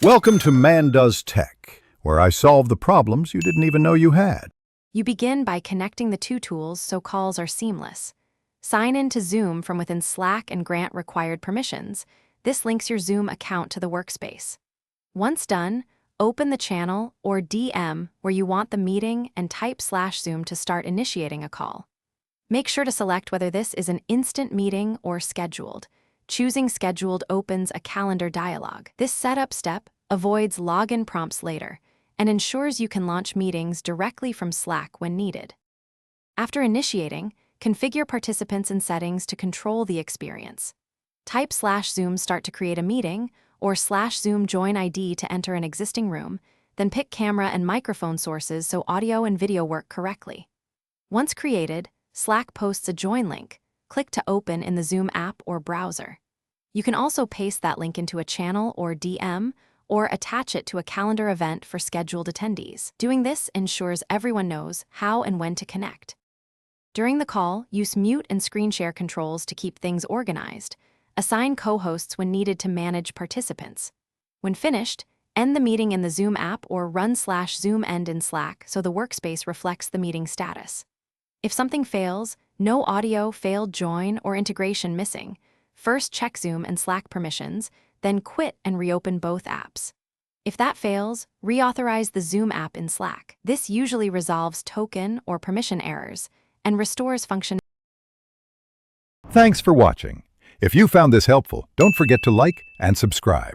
Welcome to Man Does Tech, where I solve the problems you didn't even know you had. You begin by connecting the two tools so calls are seamless. Sign in to Zoom from within Slack and grant required permissions. This links your Zoom account to the workspace. Once done, open the channel or DM where you want the meeting and type /Zoom to start initiating a call. Make sure to select whether this is an instant meeting or scheduled. Choosing scheduled opens a calendar dialog. This setup step avoids login prompts later and ensures you can launch meetings directly from Slack when needed. After initiating, configure participants and settings to control the experience. Type /Zoom start to create a meeting or /Zoom join ID to enter an existing room, then pick camera and microphone sources so audio and video work correctly. Once created, Slack posts a join link. Click to open in the Zoom app or browser. You can also paste that link into a channel or DM, or attach it to a calendar event for scheduled attendees. Doing this ensures everyone knows how and when to connect. During the call, use mute and screen share controls to keep things organized. Assign co-hosts when needed to manage participants. When finished, end the meeting in the Zoom app or run /Zoom end in Slack so the workspace reflects the meeting status. If something fails, no audio, failed join, or integration missing, first check Zoom and Slack permissions, then quit and reopen both apps. If that fails, reauthorize the Zoom app in Slack. This usually resolves token or permission errors and restores function. Thanks for watching. If you found this helpful, don't forget to like and subscribe.